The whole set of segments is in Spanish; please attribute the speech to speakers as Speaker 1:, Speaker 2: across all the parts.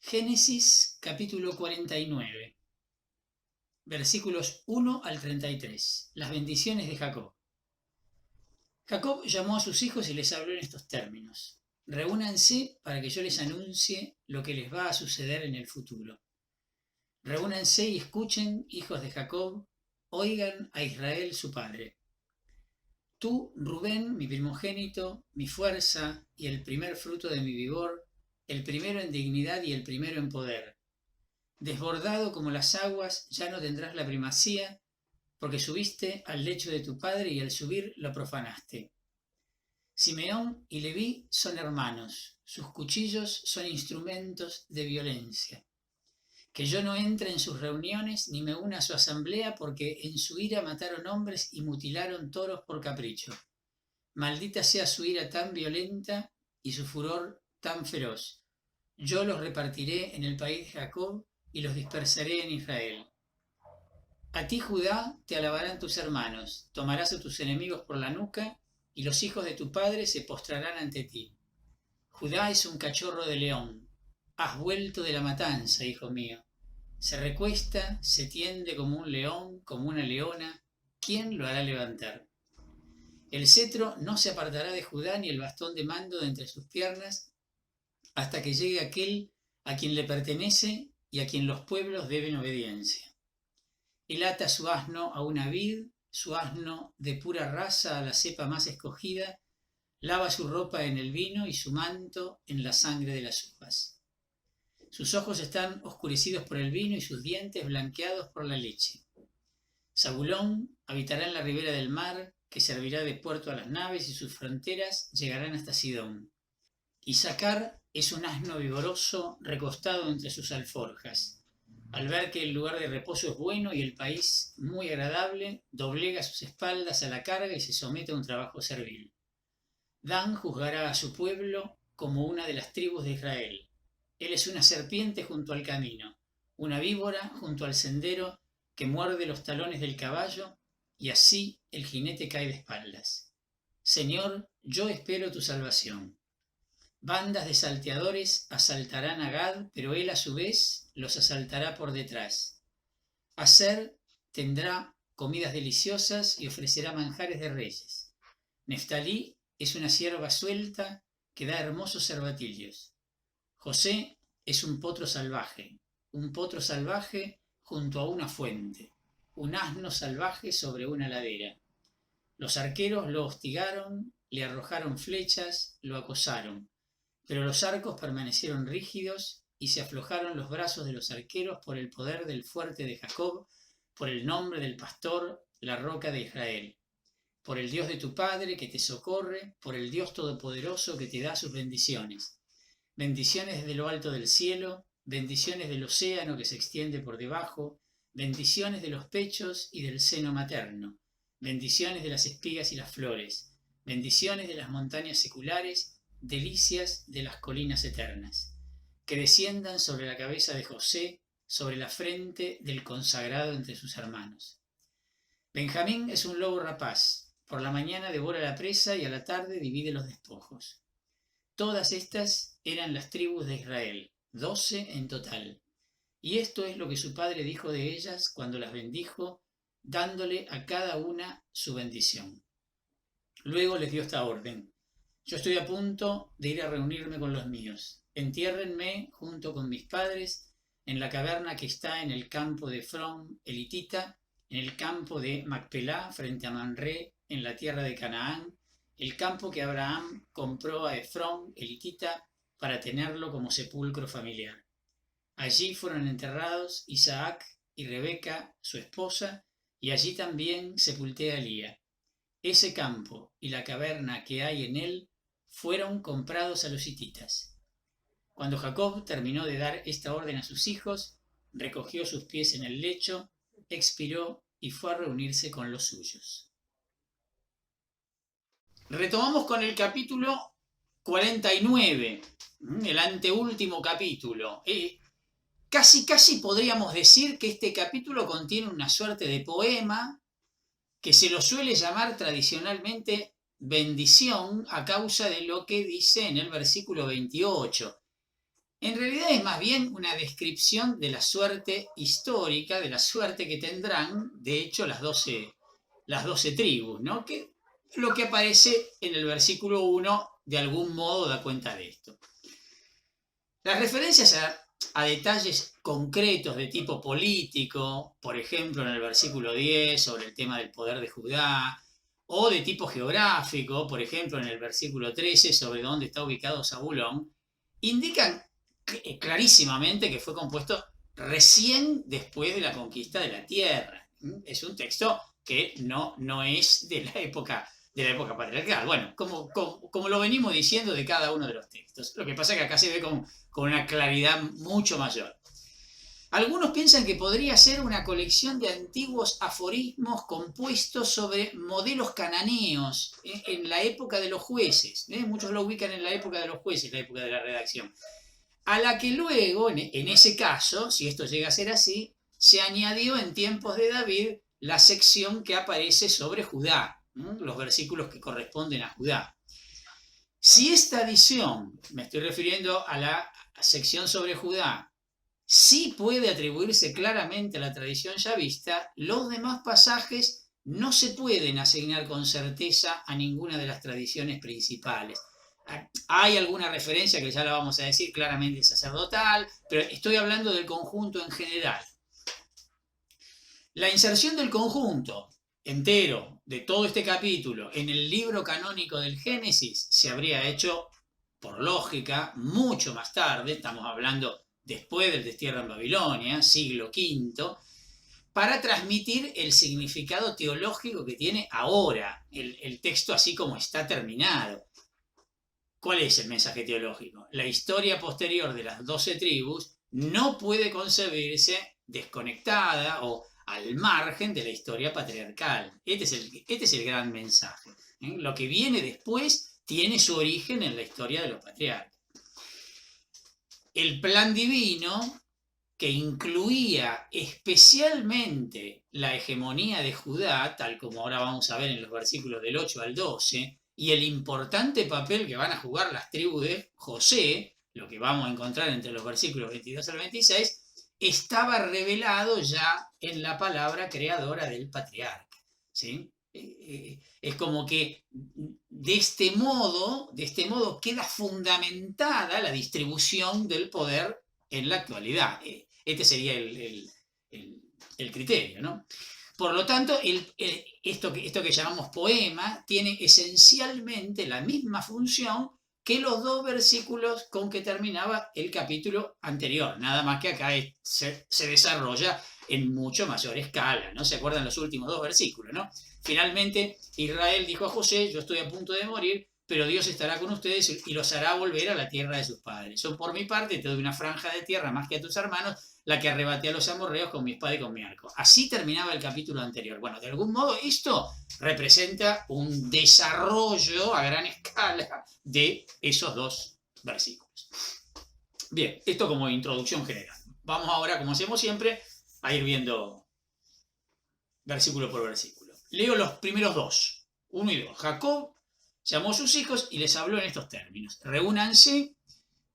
Speaker 1: Génesis capítulo 49, versículos 1 al 33. Las bendiciones de Jacob. Jacob llamó a sus hijos y les habló en estos términos: reúnanse para que yo les anuncie lo que les va a suceder en el futuro. Reúnanse y escuchen, hijos de Jacob, oigan a Israel su padre. Tú, Rubén, mi primogénito, mi fuerza y el primer fruto de mi vigor, el primero en dignidad y el primero en poder. Desbordado como las aguas, ya no tendrás la primacía, porque subiste al lecho de tu padre y al subir lo profanaste. Simeón y Leví son hermanos, sus cuchillos son instrumentos de violencia. Que yo no entre en sus reuniones ni me una a su asamblea, porque en su ira mataron hombres y mutilaron toros por capricho. Maldita sea su ira tan violenta y su furor tan feroz. Yo los repartiré en el país de Jacob y los dispersaré en Israel. A ti, Judá, te alabarán tus hermanos, tomarás a tus enemigos por la nuca, y los hijos de tu padre se postrarán ante ti. Judá es un cachorro de león. Has vuelto de la matanza, hijo mío. Se recuesta, se tiende como un león, como una leona. ¿Quién lo hará levantar? El cetro no se apartará de Judá, ni el bastón de mando de entre sus piernas, hasta que llegue aquel a quien le pertenece y a quien los pueblos deben obediencia. Él ata su asno a una vid, su asno de pura raza a la cepa más escogida, lava su ropa en el vino y su manto en la sangre de las uvas. Sus ojos están oscurecidos por el vino y sus dientes blanqueados por la leche. Zabulón habitará en la ribera del mar, que servirá de puerto a las naves, y sus fronteras llegarán hasta Sidón. Issacar es un asno vigoroso recostado entre sus alforjas. Al ver que el lugar de reposo es bueno y el país muy agradable, doblega sus espaldas a la carga y se somete a un trabajo servil. Dan juzgará a su pueblo como una de las tribus de Israel. Él es una serpiente junto al camino, una víbora junto al sendero que muerde los talones del caballo, y así el jinete cae de espaldas. Señor, yo espero tu salvación. Bandas de salteadores asaltarán a Gad, pero él a su vez los asaltará por detrás. Aser tendrá comidas deliciosas y ofrecerá manjares de reyes. Neftalí es una cierva suelta que da hermosos cervatillos. José es un potro salvaje junto a una fuente, un asno salvaje sobre una ladera. Los arqueros lo hostigaron, le arrojaron flechas, lo acosaron, pero los arcos permanecieron rígidos y se aflojaron los brazos de los arqueros por el poder del fuerte de Jacob, por el nombre del pastor, la roca de Israel. Por el Dios de tu Padre que te socorre, por el Dios Todopoderoso que te da sus bendiciones. Bendiciones desde lo alto del cielo, bendiciones del océano que se extiende por debajo, bendiciones de los pechos y del seno materno, bendiciones de las espigas y las flores, bendiciones de las montañas seculares, delicias de las colinas eternas. Que desciendan sobre la cabeza de José, sobre la frente del consagrado entre sus hermanos. Benjamín es un lobo rapaz. Por la mañana devora la presa y a la tarde divide los despojos. Todas estas eran las tribus de Israel, 12 en total. Y esto es lo que su padre dijo de ellas cuando las bendijo, dándole a cada una su bendición. Luego les dio esta orden: yo estoy a punto de ir a reunirme con los míos. Entiérrenme junto con mis padres en la caverna que está en el campo de Efrón elitita, en el campo de Macpelá frente a Manré, en la tierra de Canaán, el campo que Abraham compró a Efrón elitita para tenerlo como sepulcro familiar. Allí fueron enterrados Isaac y Rebeca, su esposa, y allí también sepulté a Lía. Ese campo y la caverna que hay en él fueron comprados a los hititas. Cuando Jacob terminó de dar esta orden a sus hijos, recogió sus pies en el lecho, expiró y fue a reunirse con los suyos. Retomamos con el capítulo 49, el anteúltimo capítulo. Casi podríamos decir que este capítulo contiene una suerte de poema que se lo suele llamar tradicionalmente bendición a causa de lo que dice en el versículo 28. en realidad es más bien una descripción de la suerte histórica, de la suerte que tendrán, de hecho, las 12 tribus, ¿no? Que lo que aparece en el versículo 1 de algún modo da cuenta de esto. Las referencias a detalles concretos de tipo político, por ejemplo en el versículo 10 sobre el tema del poder de Judá, o de tipo geográfico, por ejemplo en el versículo 13 sobre dónde está ubicado Zabulón, indican clarísimamente que fue compuesto recién después de la conquista de la tierra. Es un texto que no es de la época patriarcal. Bueno, como lo venimos diciendo de cada uno de los textos. Lo que pasa es que acá se ve con una claridad mucho mayor. Algunos piensan que podría ser una colección de antiguos aforismos compuestos sobre modelos cananeos en la época de los jueces. Muchos lo ubican en la época de los jueces, la época de la redacción. A la que luego, en ese caso, si esto llega a ser así, se añadió en tiempos de David la sección que aparece sobre Judá, los versículos que corresponden a Judá. Si esta adición, me estoy refiriendo a la sección sobre Judá, sí puede atribuirse claramente a la tradición ya vista, los demás pasajes no se pueden asignar con certeza a ninguna de las tradiciones principales. Hay alguna referencia que ya la vamos a decir claramente sacerdotal, pero estoy hablando del conjunto en general. La inserción del conjunto entero de todo este capítulo en el libro canónico del Génesis se habría hecho, por lógica, mucho más tarde, estamos hablando después del destierro en Babilonia, siglo V, para transmitir el significado teológico que tiene ahora el texto así como está terminado. ¿Cuál es el mensaje teológico? La historia posterior de las 12 tribus no puede concebirse desconectada o al margen de la historia patriarcal. Este es el gran mensaje. Lo que viene después tiene su origen en la historia de los patriarcas. El plan divino, que incluía especialmente la hegemonía de Judá, tal como ahora vamos a ver en los versículos del 8 al 12, y el importante papel que van a jugar las tribus de José, lo que vamos a encontrar entre los versículos 22 al 26, estaba revelado ya en la palabra creadora del patriarca. ¿Sí? Es como que de este modo queda fundamentada la distribución del poder en la actualidad. Este sería el criterio, ¿no? Por lo tanto, esto que llamamos poema tiene esencialmente la misma función que los dos versículos con que terminaba el capítulo anterior, nada más que acá se desarrolla en mucho mayor escala, ¿no? ¿Se acuerdan los últimos dos versículos, no? Finalmente, Israel dijo a José: yo estoy a punto de morir, pero Dios estará con ustedes y los hará volver a la tierra de sus padres. Yo por mi parte te doy una franja de tierra más que a tus hermanos, la que arrebaté a los amorreos con mi espada y con mi arco. Así terminaba el capítulo anterior. Bueno, de algún modo esto representa un desarrollo a gran escala de esos dos versículos. Bien, esto como introducción general. Vamos ahora, como hacemos siempre, a ir viendo versículo por versículo. Leo los primeros dos, 1 y 2. Jacob llamó a sus hijos y les habló en estos términos: reúnanse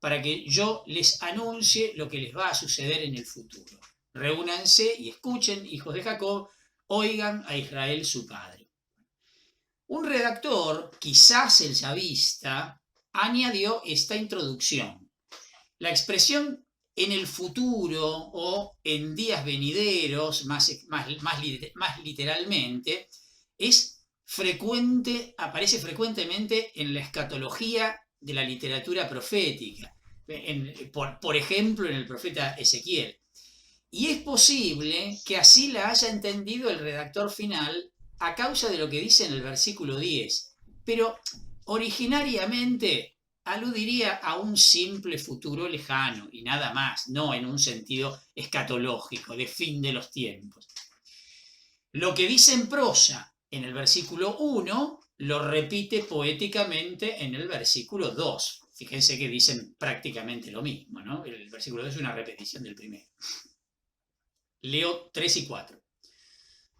Speaker 1: para que yo les anuncie lo que les va a suceder en el futuro. Reúnanse y escuchen, hijos de Jacob, oigan a Israel su padre. Un redactor, quizás el chavista, añadió esta introducción. La expresión en el futuro o en días venideros, más literalmente, aparece frecuentemente en la escatología de la literatura profética, por ejemplo en el profeta Ezequiel. Y es posible que así la haya entendido el redactor final a causa de lo que dice en el versículo 10, pero originariamente aludiría a un simple futuro lejano y nada más, no en un sentido escatológico, de fin de los tiempos. Lo que dice en prosa en el versículo 1 lo repite poéticamente en el versículo 2. Fíjense que dicen prácticamente lo mismo, ¿no? El versículo 2 es una repetición del primero. Leo 3 y 4.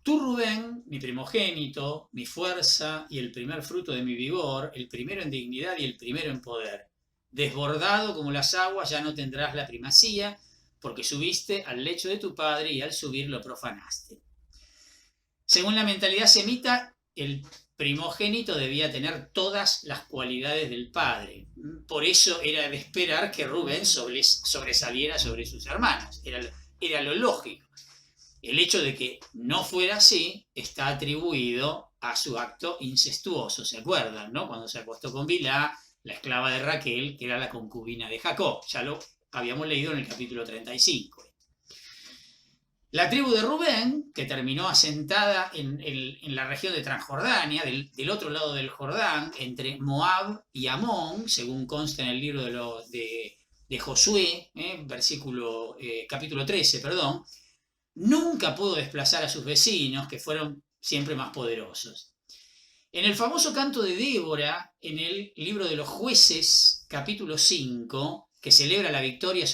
Speaker 1: Tú, Rubén, mi primogénito, mi fuerza y el primer fruto de mi vigor, el primero en dignidad y el primero en poder. Desbordado como las aguas ya no tendrás la primacía, porque subiste al lecho de tu padre y al subir lo profanaste. Según la mentalidad semita, el primogénito debía tener todas las cualidades del padre. Por eso era de esperar que Rubén sobresaliera sobre sus hermanos. Era lo lógico. El hecho de que no fuera así está atribuido a su acto incestuoso, ¿se acuerdan, no? Cuando se acostó con Bilhá, la esclava de Raquel, que era la concubina de Jacob. Ya lo habíamos leído en el capítulo 35. La tribu de Rubén, que terminó asentada en la región de Transjordania, del otro lado del Jordán, entre Moab y Amón, según consta en el libro de Josué, capítulo 13, perdón, nunca pudo desplazar a sus vecinos, que fueron siempre más poderosos. En el famoso canto de Débora, en el libro de los Jueces, capítulo 5, que celebra la victoria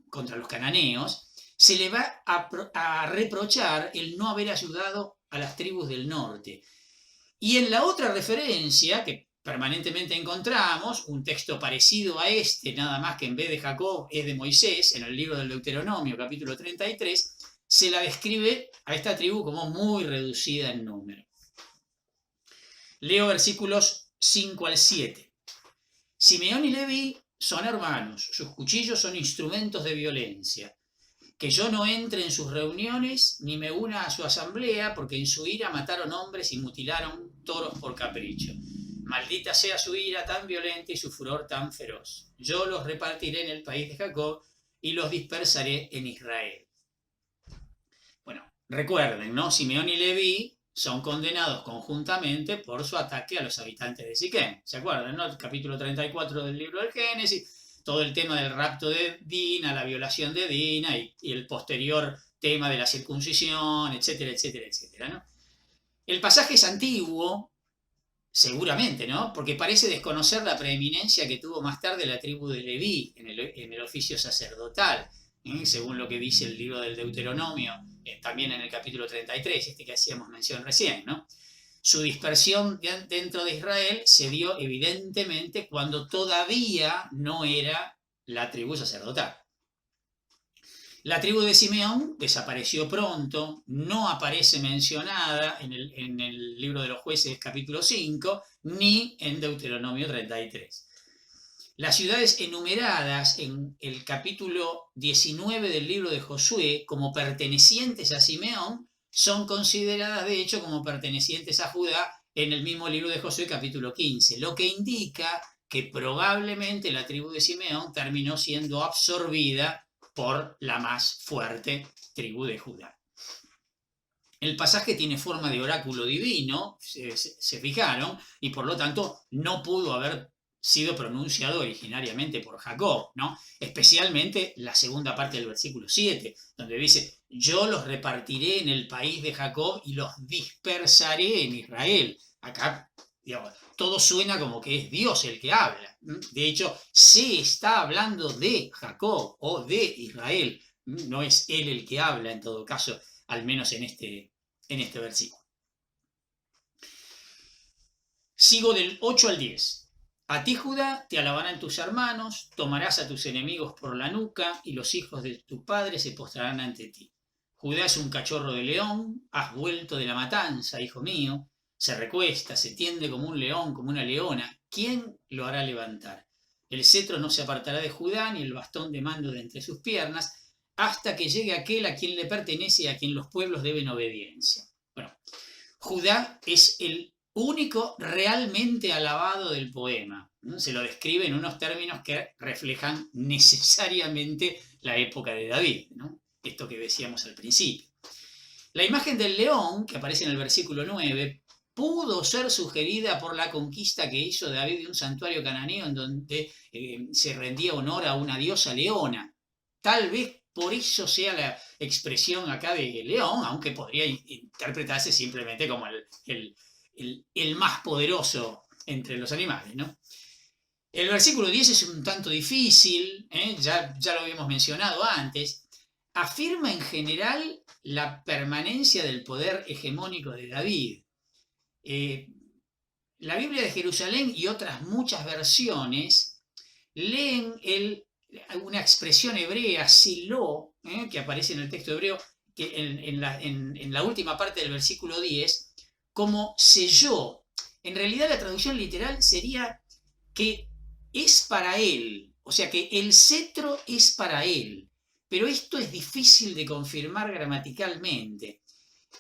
Speaker 1: contra los cananeos, se le va a reprochar el no haber ayudado a las tribus del norte. Y en la otra referencia, que permanentemente encontramos, un texto parecido a este, nada más que en vez de Jacob es de Moisés, en el libro del Deuteronomio, capítulo 33, se la describe a esta tribu como muy reducida en número. Leo versículos 5 al 7. Simeón y Leví son hermanos, sus cuchillos son instrumentos de violencia. Que yo no entre en sus reuniones ni me una a su asamblea, porque en su ira mataron hombres y mutilaron toros por capricho. Maldita sea su ira tan violenta y su furor tan feroz. Yo los repartiré en el país de Jacob y los dispersaré en Israel. Bueno, recuerden, ¿no? Simeón y Leví son condenados conjuntamente por su ataque a los habitantes de Siquem. ¿Se acuerdan, no? El capítulo 34 del libro del Génesis, todo el tema del rapto de Dina, la violación de Dina y el posterior tema de la circuncisión, etcétera, etcétera, etcétera, ¿no? El pasaje es antiguo, seguramente, ¿no? Porque parece desconocer la preeminencia que tuvo más tarde la tribu de Leví en el oficio sacerdotal, según lo que dice el libro del Deuteronomio, también en el capítulo 33, que hacíamos mención recién, ¿no? Su dispersión dentro de Israel se dio evidentemente cuando todavía no era la tribu sacerdotal. La tribu de Simeón desapareció pronto, no aparece mencionada en el libro de los Jueces capítulo 5, ni en Deuteronomio 33. Las ciudades enumeradas en el capítulo 19 del libro de Josué como pertenecientes a Simeón son consideradas de hecho como pertenecientes a Judá en el mismo libro de Josué capítulo 15, lo que indica que probablemente la tribu de Simeón terminó siendo absorbida por la más fuerte tribu de Judá. El pasaje tiene forma de oráculo divino, se fijaron, y por lo tanto no pudo haber sido pronunciado originariamente por Jacob, ¿no? Especialmente la segunda parte del versículo 7, donde dice, yo los repartiré en el país de Jacob y los dispersaré en Israel. Acá, digamos, todo suena como que es Dios el que habla. De hecho, se está hablando de Jacob o de Israel. No es él el que habla, en todo caso, al menos en este versículo. Sigo del 8 al 10. A ti, Judá, te alabarán tus hermanos, tomarás a tus enemigos por la nuca, y los hijos de tu padre se postrarán ante ti. Judá es un cachorro de león, has vuelto de la matanza, hijo mío. Se recuesta, se tiende como un león, como una leona. ¿Quién lo hará levantar? El cetro no se apartará de Judá, ni el bastón de mando de entre sus piernas, hasta que llegue aquel a quien le pertenece y a quien los pueblos deben obediencia. Bueno, Judá es el único realmente alabado del poema. Se lo describe en unos términos que reflejan necesariamente la época de David, ¿no? Esto que decíamos al principio. La imagen del león, que aparece en el versículo 9, pudo ser sugerida por la conquista que hizo David de un santuario cananeo en donde se rendía honor a una diosa leona. Tal vez por eso sea la expresión acá de león, aunque podría interpretarse simplemente como el más poderoso entre los animales, ¿no? El versículo 10 es un tanto difícil, ya lo habíamos mencionado antes. Afirma en general la permanencia del poder hegemónico de David. La Biblia de Jerusalén y otras muchas versiones leen una expresión hebrea, siló, que aparece en el texto hebreo, que en la última parte del versículo 10, como selló. En realidad la traducción literal sería que es para él, o sea que el cetro es para él, pero esto es difícil de confirmar gramaticalmente.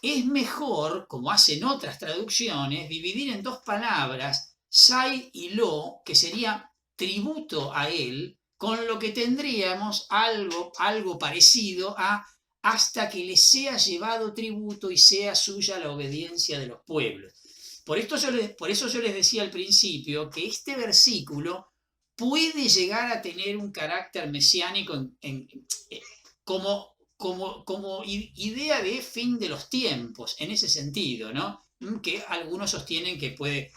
Speaker 1: Es mejor, como hacen otras traducciones, dividir en dos palabras, sai y lo, que sería tributo a él, con lo que tendríamos algo parecido a hasta que le sea llevado tributo y sea suya la obediencia de los pueblos. Por eso yo les decía al principio que este versículo puede llegar a tener un carácter mesiánico como idea de fin de los tiempos, en ese sentido, ¿no? Que algunos sostienen que puede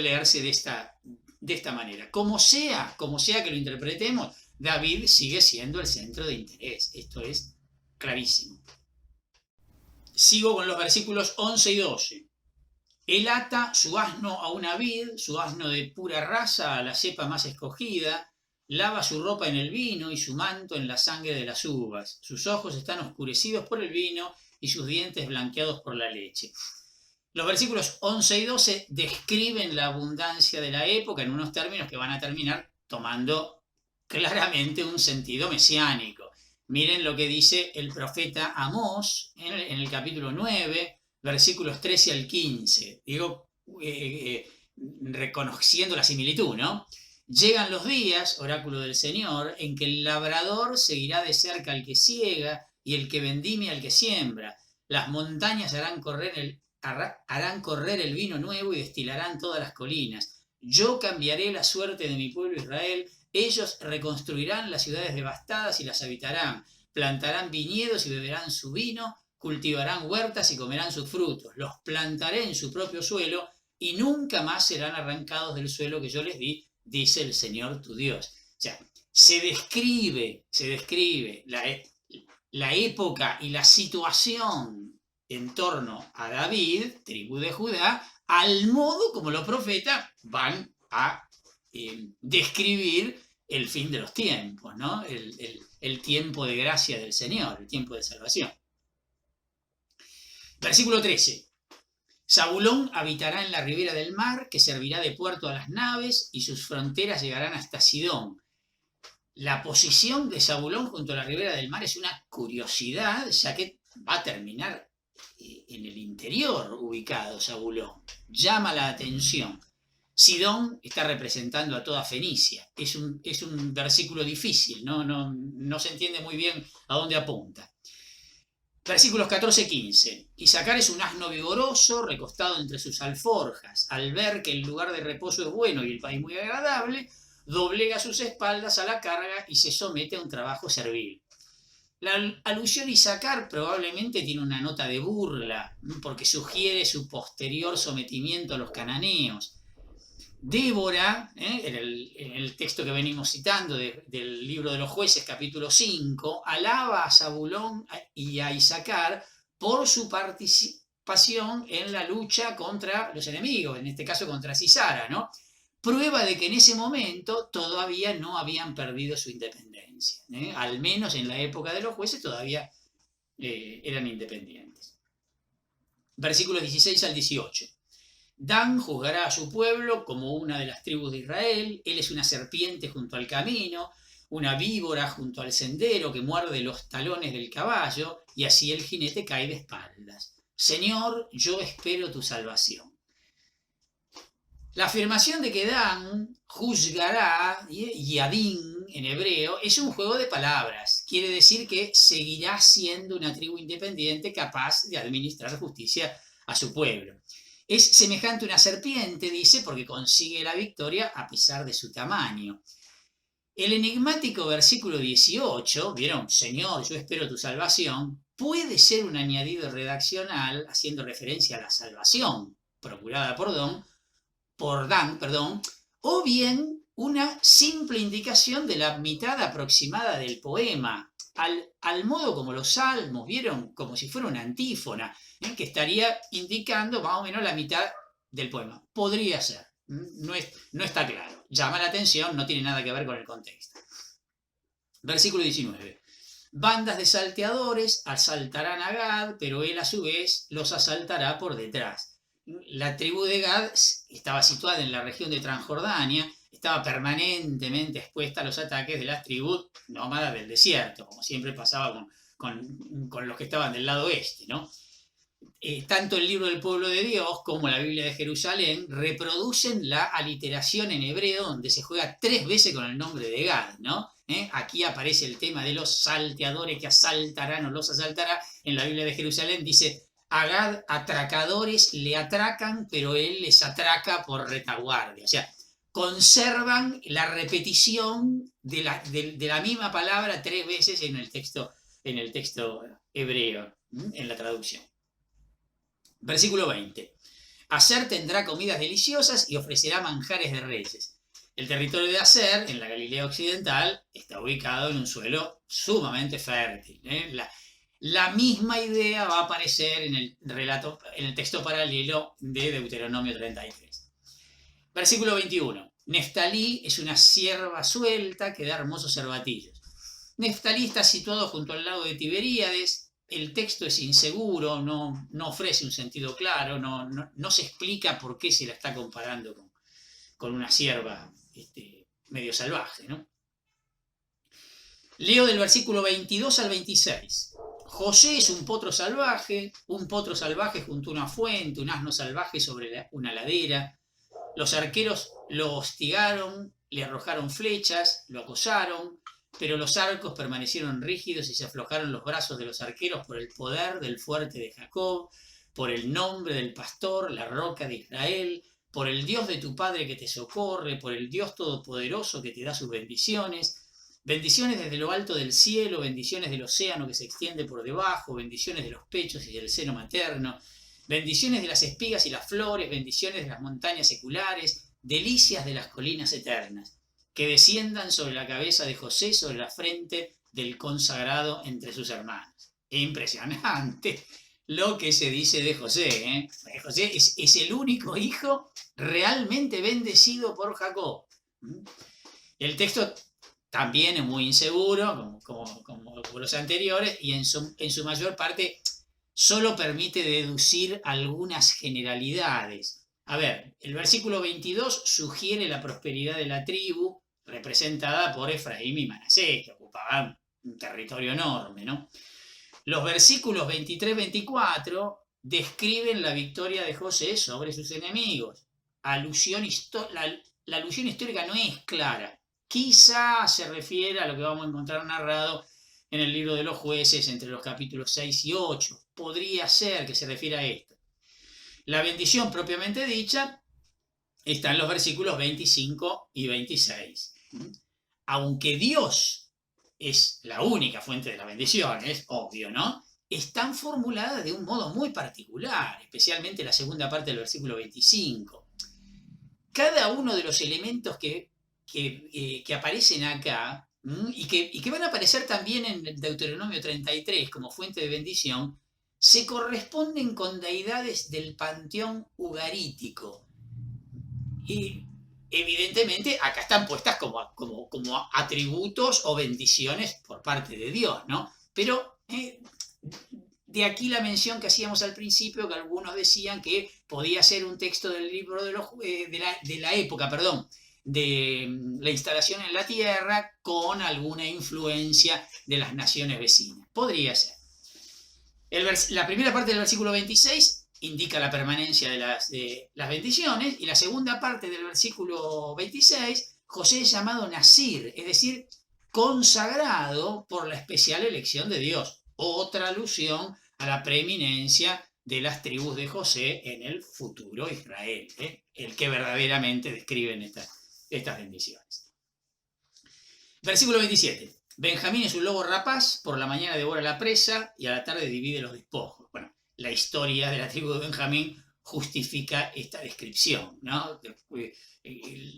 Speaker 1: leerse de esta manera. Como sea que lo interpretemos, David sigue siendo el centro de interés. Esto es clarísimo. Sigo con los versículos 11 y 12. Él ata su asno a una vid, su asno de pura raza, a la cepa más escogida, lava su ropa en el vino y su manto en la sangre de las uvas. Sus ojos están oscurecidos por el vino y sus dientes blanqueados por la leche. Los versículos 11 y 12 describen la abundancia de la época en unos términos que van a terminar tomando claramente un sentido mesiánico. Miren lo que dice el profeta Amós en el capítulo 9, versículos 13 al 15. Digo, reconociendo la similitud, ¿no? Llegan los días, oráculo del Señor, en que el labrador seguirá de cerca al que siega y el que vendimia al que siembra. Las montañas harán correr el vino nuevo y destilarán todas las colinas. Yo cambiaré la suerte de mi pueblo Israel. Ellos reconstruirán las ciudades devastadas y las habitarán. Plantarán viñedos y beberán su vino. Cultivarán huertas y comerán sus frutos. Los plantaré en su propio suelo y nunca más serán arrancados del suelo que yo les di, dice el Señor tu Dios. O sea, se describe la época y la situación en torno a David, tribu de Judá, al modo como los profetas van a describir el fin de los tiempos, ¿no? El tiempo de gracia del Señor, el tiempo de salvación. Versículo 13. Zabulón habitará en la ribera del mar, que servirá de puerto a las naves, y sus fronteras llegarán hasta Sidón. La posición de Zabulón junto a la ribera del mar es una curiosidad, ya que va a terminar en el interior ubicado Zabulón. Llama la atención. Sidón está representando a toda Fenicia. Es un versículo difícil, no se entiende muy bien a dónde apunta. Versículos 14-15. Isaacar es un asno vigoroso, recostado entre sus alforjas. Al ver que el lugar de reposo es bueno y el país muy agradable, doblega sus espaldas a la carga y se somete a un trabajo servil. La alusión a Isaacar probablemente tiene una nota de burla, porque sugiere su posterior sometimiento a los cananeos. Débora, en el texto que venimos citando del libro de los jueces, capítulo 5, alaba a Zabulón y a Isaacar por su participación en la lucha contra los enemigos, en este caso contra Sisara, ¿no? Prueba de que en ese momento todavía no habían perdido su independencia, al menos en la época de los jueces todavía eran independientes. Versículos 16 al 18. Dan juzgará a su pueblo como una de las tribus de Israel. Él es una serpiente junto al camino, una víbora junto al sendero que muerde los talones del caballo, y así el jinete cae de espaldas. Señor, yo espero tu salvación. La afirmación de que Dan juzgará, y Adín en hebreo, es un juego de palabras. Quiere decir que seguirá siendo una tribu independiente capaz de administrar justicia a su pueblo. Es semejante a una serpiente, dice, porque consigue la victoria a pesar de su tamaño. El enigmático versículo 18, ¿vieron? Señor, yo espero tu salvación, puede ser un añadido redaccional haciendo referencia a la salvación procurada por Dan, o bien una simple indicación de la mitad aproximada del poema. al modo como los salmos, vieron, como si fuera una antífona, que estaría indicando más o menos la mitad del poema. Podría ser, no está claro. Llama la atención, no tiene nada que ver con el contexto. Versículo 19. Bandas de salteadores asaltarán a Gad, pero él a su vez los asaltará por detrás. La tribu de Gad estaba situada en la región de Transjordania, estaba permanentemente expuesta a los ataques de las tribus nómadas del desierto, como siempre pasaba con los que estaban del lado oeste, ¿no? Tanto el libro del pueblo de Dios como la Biblia de Jerusalén reproducen la aliteración en hebreo, donde se juega 3 veces con el nombre de Gad, ¿no? Aquí aparece el tema de los salteadores que asaltarán o los asaltará. En la Biblia de Jerusalén dice: a Gad atracadores le atracan, pero él les atraca por retaguardia. O sea, conservan la repetición de la misma palabra 3 veces en el texto hebreo, en la traducción. Versículo 20. Aser tendrá comidas deliciosas y ofrecerá manjares de reyes. El territorio de Aser, en la Galilea occidental, está ubicado en un suelo sumamente fértil. La misma idea va a aparecer en el texto paralelo de Deuteronomio 33. Versículo 21. Neftalí es una cierva suelta que da hermosos cervatillos. Neftalí está situado junto al lago de Tiberíades. El texto es inseguro, no ofrece un sentido claro, no se explica por qué se la está comparando con una cierva medio salvaje, ¿no? Leo del versículo 22 al 26. José es un potro salvaje junto a una fuente, un asno salvaje sobre una ladera. Los arqueros lo hostigaron, le arrojaron flechas, lo acosaron, pero los arcos permanecieron rígidos y se aflojaron los brazos de los arqueros por el poder del fuerte de Jacob, por el nombre del pastor, la roca de Israel, por el Dios de tu Padre que te socorre, por el Dios todopoderoso que te da sus bendiciones. Bendiciones desde lo alto del cielo, bendiciones del océano que se extiende por debajo, bendiciones de los pechos y del seno materno, bendiciones de las espigas y las flores, bendiciones de las montañas seculares, delicias de las colinas eternas, que desciendan sobre la cabeza de José, sobre la frente del consagrado entre sus hermanos. Impresionante lo que se dice de José, ¿eh? José es el único hijo realmente bendecido por Jacob. El texto también es muy inseguro, como los anteriores, y en su mayor parte solo permite deducir algunas generalidades. A ver, el versículo 22 sugiere la prosperidad de la tribu, representada por Efraín y Manasés, que ocupaban un territorio enorme, ¿no? Los versículos 23-24 describen la victoria de José sobre sus enemigos. La alusión histórica no es clara. Quizá se refiere a lo que vamos a encontrar narrado en el libro de los jueces entre los capítulos 6 y 8. Podría ser que se refiera a esto. La bendición propiamente dicha está en los versículos 25 y 26. Aunque Dios es la única fuente de la bendición, es obvio, ¿no? Están formuladas de un modo muy particular, especialmente la segunda parte del versículo 25. Cada uno de los elementos que aparecen acá y que van a aparecer también en Deuteronomio 33 como fuente de bendición, se corresponden con deidades del panteón ugarítico. Y evidentemente acá están puestas como atributos o bendiciones por parte de Dios, ¿no? Pero de aquí la mención que hacíamos al principio, que algunos decían que podía ser un texto del libro de la época, de la instalación en la tierra con alguna influencia de las naciones vecinas. Podría ser. La primera parte del versículo 26 indica la permanencia de las bendiciones, y la segunda parte del versículo 26, José es llamado Nazir, es decir, consagrado por la especial elección de Dios. Otra alusión a la preeminencia de las tribus de José en el futuro Israel, el que verdaderamente describen estas bendiciones. Versículo 27. Benjamín es un lobo rapaz, por la mañana devora la presa y a la tarde divide los despojos. Bueno, la historia de la tribu de Benjamín justifica esta descripción, ¿no?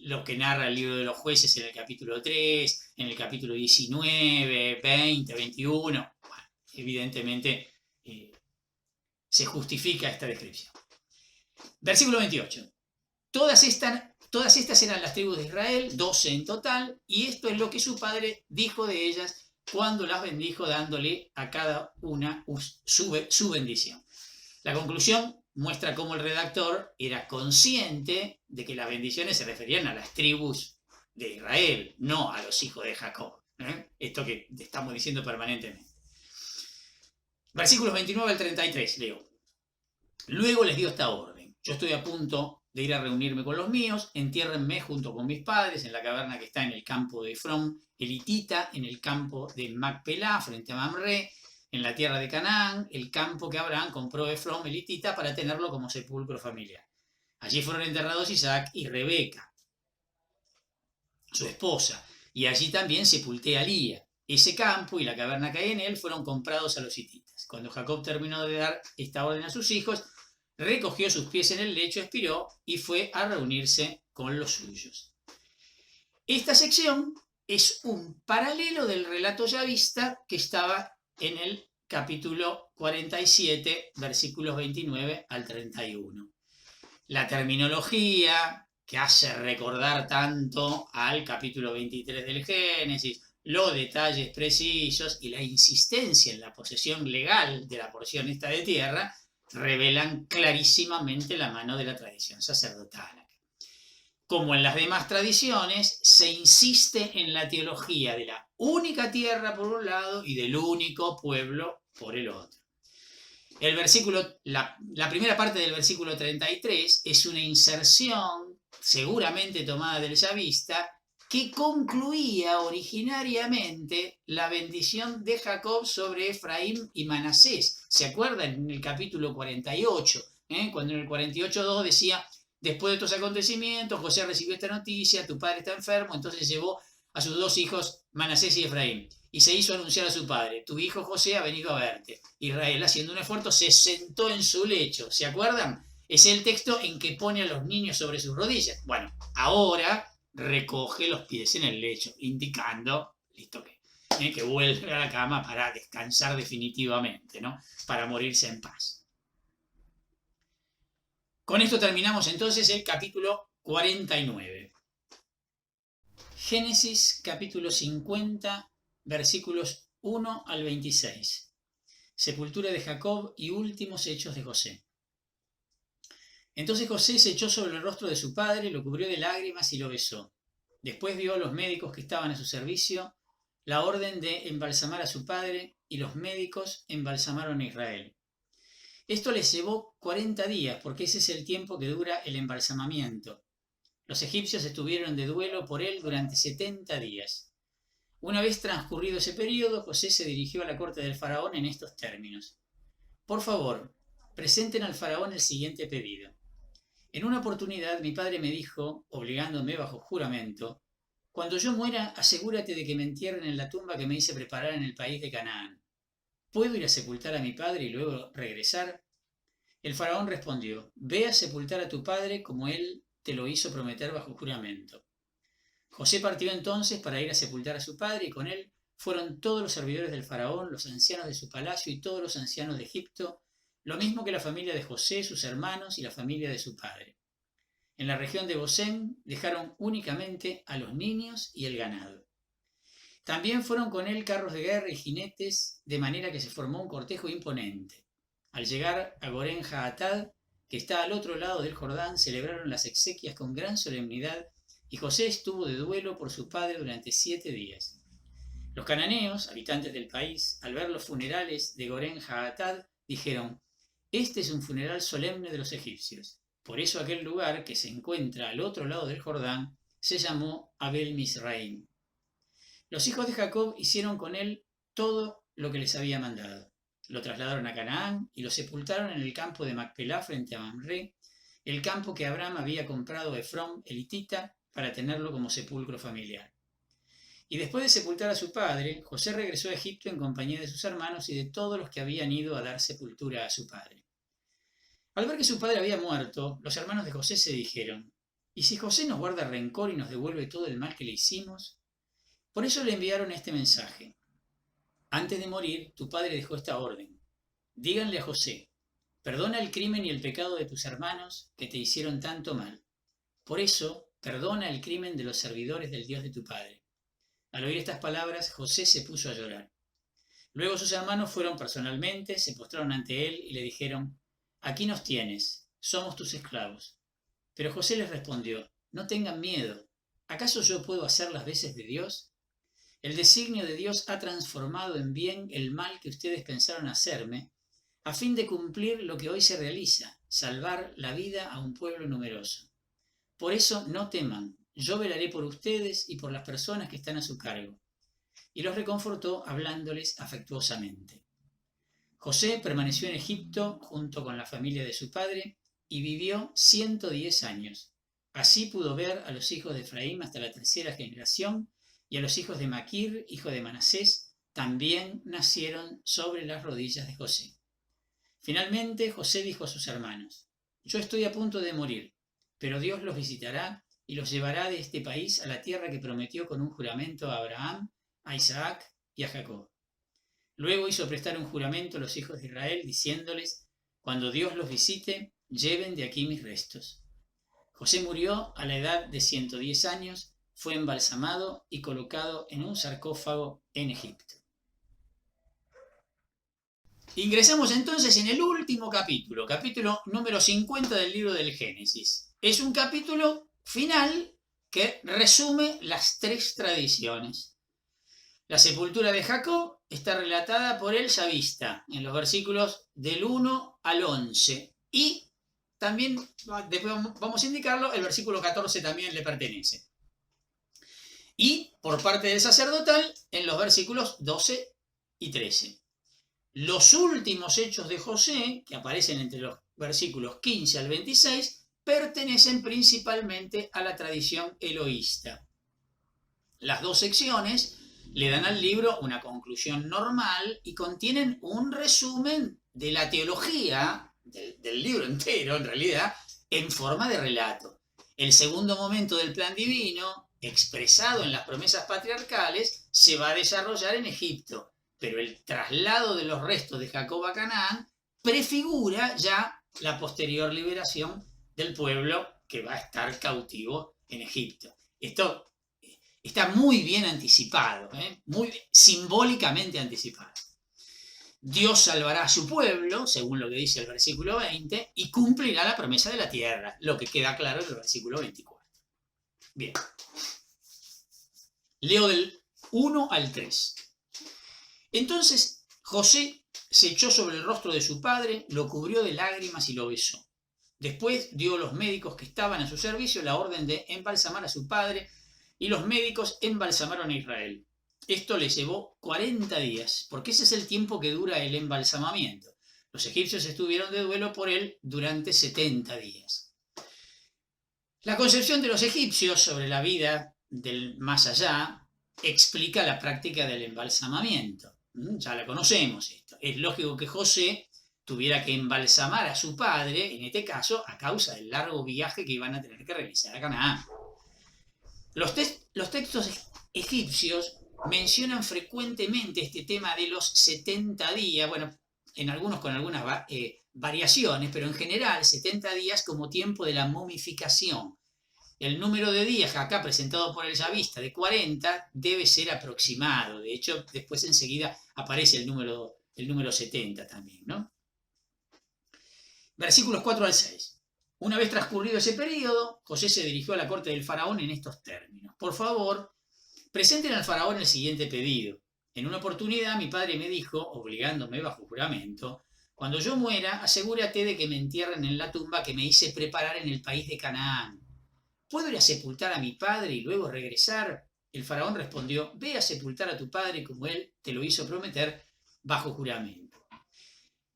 Speaker 1: Lo que narra el libro de los jueces en el capítulo 3, en el capítulo 19, 20, 21, bueno, evidentemente se justifica esta descripción. Versículo 28. Todas estas eran las tribus de Israel, 12 en total, y esto es lo que su padre dijo de ellas cuando las bendijo, dándole a cada una su bendición. La conclusión muestra cómo el redactor era consciente de que las bendiciones se referían a las tribus de Israel, no a los hijos de Jacob. Esto que estamos diciendo permanentemente. Versículos 29 al 33, leo. Luego les dio esta orden. Yo estoy a punto de ir a reunirme con los míos, entiérrenme junto con mis padres en la caverna que está en el campo de Efrón, elitita, en el campo de Macpelá, frente a Mamre, en la tierra de Canaán, el campo que Abraham compró de Efrón, elitita, para tenerlo como sepulcro familiar. Allí fueron enterrados Isaac y Rebeca, su esposa, y allí también sepulté a Lía. Ese campo y la caverna que hay en él fueron comprados a los hititas. Cuando Jacob terminó de dar esta orden a sus hijos, recogió sus pies en el lecho, expiró y fue a reunirse con los suyos. Esta sección es un paralelo del relato ya vista que estaba en el capítulo 47, versículos 29 al 31. La terminología que hace recordar tanto al capítulo 23 del Génesis, los detalles precisos y la insistencia en la posesión legal de la porción esta de tierra revelan clarísimamente la mano de la tradición sacerdotal. Como en las demás tradiciones, se insiste en la teología de la única tierra por un lado y del único pueblo por el otro. La primera parte del versículo 33 es una inserción, seguramente tomada del Yavista, que concluía originariamente la bendición de Jacob sobre Efraín y Manasés. ¿Se acuerdan? En el capítulo 48, cuando en el 48:2 decía: después de estos acontecimientos, José recibió esta noticia, tu padre está enfermo, entonces llevó a sus dos hijos, Manasés y Efraín, y se hizo anunciar a su padre: tu hijo José ha venido a verte. Israel, haciendo un esfuerzo, se sentó en su lecho. ¿Se acuerdan? Es el texto en que pone a los niños sobre sus rodillas. Bueno, ahora recoge los pies en el lecho, indicando, listo, que vuelve a la cama para descansar definitivamente, ¿no? Para morirse en paz. Con esto terminamos entonces el capítulo 49. Génesis capítulo 50, versículos 1 al 26. Sepultura de Jacob y últimos hechos de José. Entonces José se echó sobre el rostro de su padre, lo cubrió de lágrimas y lo besó. Después dio a los médicos que estaban a su servicio la orden de embalsamar a su padre, y los médicos embalsamaron a Israel. Esto les llevó 40 días, porque ese es el tiempo que dura el embalsamamiento. Los egipcios estuvieron de duelo por él durante 70 días. Una vez transcurrido ese periodo, José se dirigió a la corte del faraón en estos términos: por favor, presenten al faraón el siguiente pedido. En una oportunidad mi padre me dijo, obligándome bajo juramento: cuando yo muera, asegúrate de que me entierren en la tumba que me hice preparar en el país de Canaán. ¿Puedo ir a sepultar a mi padre y luego regresar? El faraón respondió: ve a sepultar a tu padre como él te lo hizo prometer bajo juramento. José partió entonces para ir a sepultar a su padre, y con él fueron todos los servidores del faraón, los ancianos de su palacio y todos los ancianos de Egipto, lo mismo que la familia de José, sus hermanos y la familia de su padre. En la región de Gosén dejaron únicamente a los niños y el ganado. También fueron con él carros de guerra y jinetes, de manera que se formó un cortejo imponente. Al llegar a Gorén Jaatad, que está al otro lado del Jordán, celebraron las exequias con gran solemnidad, y José estuvo de duelo por su padre durante 7 días. Los cananeos, habitantes del país, al ver los funerales de Gorén Jaatad, dijeron: este es un funeral solemne de los egipcios. Por eso aquel lugar, que se encuentra al otro lado del Jordán, se llamó Abel Misraim. Los hijos de Jacob hicieron con él todo lo que les había mandado. Lo trasladaron a Canaán y lo sepultaron en el campo de Macpelá frente a Mamre, el campo que Abraham había comprado a Efrón el hitita para tenerlo como sepulcro familiar. Y después de sepultar a su padre, José regresó a Egipto en compañía de sus hermanos y de todos los que habían ido a dar sepultura a su padre. Al ver que su padre había muerto, los hermanos de José se dijeron, ¿y si José nos guarda rencor y nos devuelve todo el mal que le hicimos? Por eso le enviaron este mensaje. Antes de morir, tu padre dejó esta orden. Díganle a José, perdona el crimen y el pecado de tus hermanos que te hicieron tanto mal. Por eso, perdona el crimen de los servidores del Dios de tu padre. Al oír estas palabras, José se puso a llorar. Luego sus hermanos fueron personalmente, se postraron ante él y le dijeron, aquí nos tienes, somos tus esclavos. Pero José les respondió, no tengan miedo, ¿acaso yo puedo hacer las veces de Dios? El designio de Dios ha transformado en bien el mal que ustedes pensaron hacerme, a fin de cumplir lo que hoy se realiza, salvar la vida a un pueblo numeroso. Por eso no teman, yo velaré por ustedes y por las personas que están a su cargo. Y los reconfortó hablándoles afectuosamente. José permaneció en Egipto junto con la familia de su padre y vivió 110 años. Así pudo ver a los hijos de Efraín hasta la tercera generación, y a los hijos de Maquir, hijo de Manasés, también nacieron sobre las rodillas de José. Finalmente José dijo a sus hermanos, yo estoy a punto de morir, pero Dios los visitará y los llevará de este país a la tierra que prometió con un juramento a Abraham, a Isaac y a Jacob. Luego hizo prestar un juramento a los hijos de Israel, diciéndoles, cuando Dios los visite, lleven de aquí mis restos. José murió a la edad de 110 años, fue embalsamado y colocado en un sarcófago en Egipto. Ingresamos entonces en el último capítulo, capítulo número 50 del libro del Génesis. Es un capítulo final que resume las tres tradiciones. La sepultura de Jacob está relatada por el Yavista en los versículos del 1 al 11 y también, después vamos a indicarlo, el versículo 14 también le pertenece. Y por parte del sacerdotal en los versículos 12 y 13. Los últimos hechos de José, que aparecen entre los versículos 15 al 26, pertenecen principalmente a la tradición eloísta. Las dos secciones le dan al libro una conclusión normal y contienen un resumen de la teología del libro entero, en realidad, en forma de relato. El segundo momento del plan divino, expresado en las promesas patriarcales, se va a desarrollar en Egipto, pero el traslado de los restos de Jacob a Canaán prefigura ya la posterior liberación del pueblo que va a estar cautivo en Egipto. Esto está muy bien anticipado, muy simbólicamente anticipado. Dios salvará a su pueblo, según lo que dice el versículo 20, y cumplirá la promesa de la tierra, lo que queda claro en el versículo 24. Bien. Leo del 1 al 3. Entonces José se echó sobre el rostro de su padre, lo cubrió de lágrimas y lo besó. Después dio a los médicos que estaban a su servicio la orden de embalsamar a su padre, y los médicos embalsamaron a Israel. Esto le llevó 40 días, porque ese es el tiempo que dura el embalsamamiento. Los egipcios estuvieron de duelo por él durante 70 días. La concepción de los egipcios sobre la vida del más allá explica la práctica del embalsamamiento. Ya la conocemos esto. Es lógico que José tuviera que embalsamar a su padre, en este caso, a causa del largo viaje que iban a tener que realizar a Canaán. Los textos egipcios mencionan frecuentemente este tema de los 70 días, bueno, en algunos con algunas variaciones, pero en general 70 días como tiempo de la momificación. El número de días acá presentado por el Yavista de 40 debe ser aproximado. De hecho, después enseguida aparece el número 70 también, ¿no? Versículos 4 al 6. Una vez transcurrido ese periodo, José se dirigió a la corte del faraón en estos términos. Por favor, presenten al faraón el siguiente pedido. En una oportunidad mi padre me dijo, obligándome bajo juramento, cuando yo muera, asegúrate de que me entierren en la tumba que me hice preparar en el país de Canaán. ¿Puedo ir a sepultar a mi padre y luego regresar? El faraón respondió, ve a sepultar a tu padre como él te lo hizo prometer bajo juramento.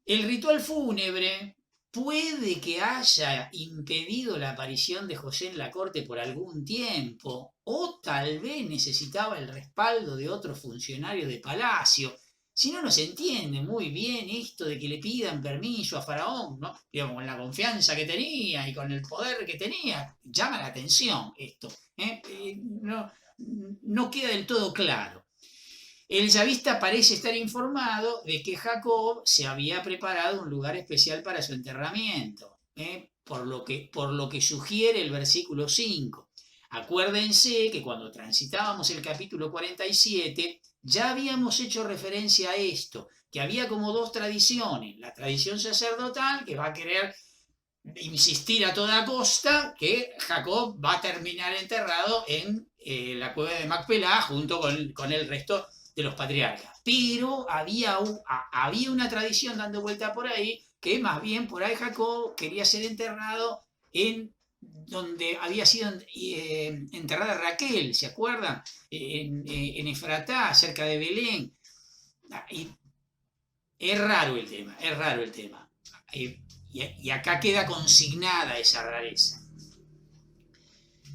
Speaker 1: El ritual fúnebre puede que haya impedido la aparición de José en la corte por algún tiempo, o tal vez necesitaba el respaldo de otro funcionario de palacio. Si no, no se entiende muy bien esto de que le pidan permiso a Faraón, ¿no? Digo, con la confianza que tenía y con el poder que tenía, llama la atención esto. No, no queda del todo claro. El yavista parece estar informado de que Jacob se había preparado un lugar especial para su enterramiento, por lo que sugiere el versículo 5. Acuérdense que cuando transitábamos el capítulo 47 ya habíamos hecho referencia a esto, que había como dos tradiciones. La tradición sacerdotal, que va a querer insistir a toda costa que Jacob va a terminar enterrado en la cueva de Macpelá junto con el resto de los patriarcas. Pero había una tradición dando vuelta por ahí que más bien por ahí Jacob quería ser enterrado en donde había sido enterrada Raquel, ¿se acuerdan? En Efratá, cerca de Belén. Y es raro el tema, es raro el tema. Y acá queda consignada esa rareza.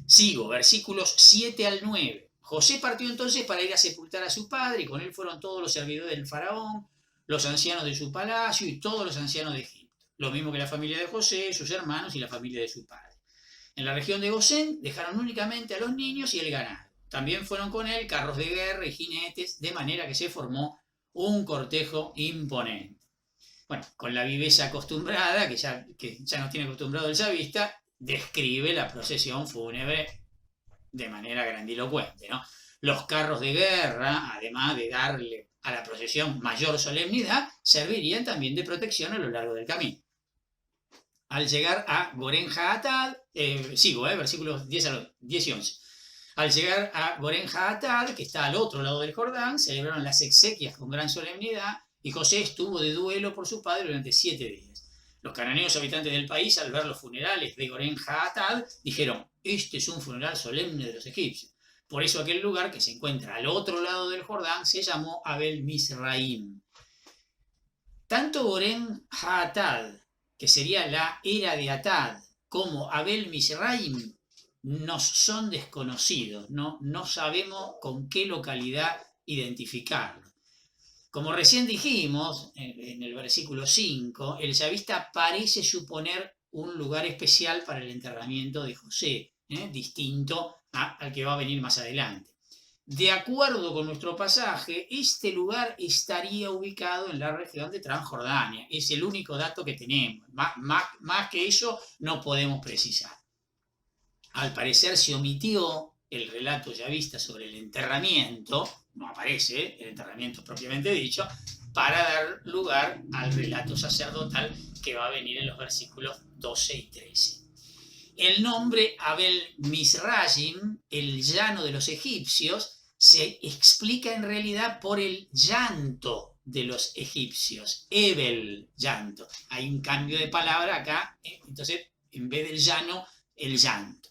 Speaker 1: Sigo, versículos 7 al 9. José partió entonces para ir a sepultar a su padre, y con él fueron todos los servidores del faraón, los ancianos de su palacio y todos los ancianos de Egipto. Lo mismo que la familia de José, sus hermanos y la familia de su padre. En la región de Gosén dejaron únicamente a los niños y el ganado. También fueron con él carros de guerra y jinetes, de manera que se formó un cortejo imponente. Bueno, con la viveza acostumbrada, que ya nos tiene acostumbrado el yavista, describe la procesión fúnebre de manera grandilocuente, ¿no? Los carros de guerra, además de darle a la procesión mayor solemnidad, servirían también de protección a lo largo del camino. Al llegar a Goren Haatad, versículos 10 y 11. Al llegar a Goren Haatad, que está al otro lado del Jordán, celebraron las exequias con gran solemnidad, y José estuvo de duelo por su padre durante 7 días. Los cananeos habitantes del país, al ver los funerales de Goren Haatad, dijeron: este es un funeral solemne de los egipcios. Por eso aquel lugar, que se encuentra al otro lado del Jordán, se llamó Abel Mizraim. Tanto Goren Haatad, que sería la era de Atad, como Abel Mizraim, nos son desconocidos, no sabemos con qué localidad identificarlo. Como recién dijimos en el versículo 5, el yavista parece suponer un lugar especial para el enterramiento de José, distinto al que va a venir más adelante. De acuerdo con nuestro pasaje, este lugar estaría ubicado en la región de Transjordania. Es el único dato que tenemos. Más que eso no podemos precisar. Al parecer se omitió el relato yavista sobre el enterramiento, no aparece el enterramiento propiamente dicho, para dar lugar al relato sacerdotal que va a venir en los versículos 12 y 13. El nombre Abel Mizraim, el llano de los egipcios, se explica en realidad por el llanto de los egipcios. Ebel, llanto. Hay un cambio de palabra acá, entonces en vez del llano, el llanto.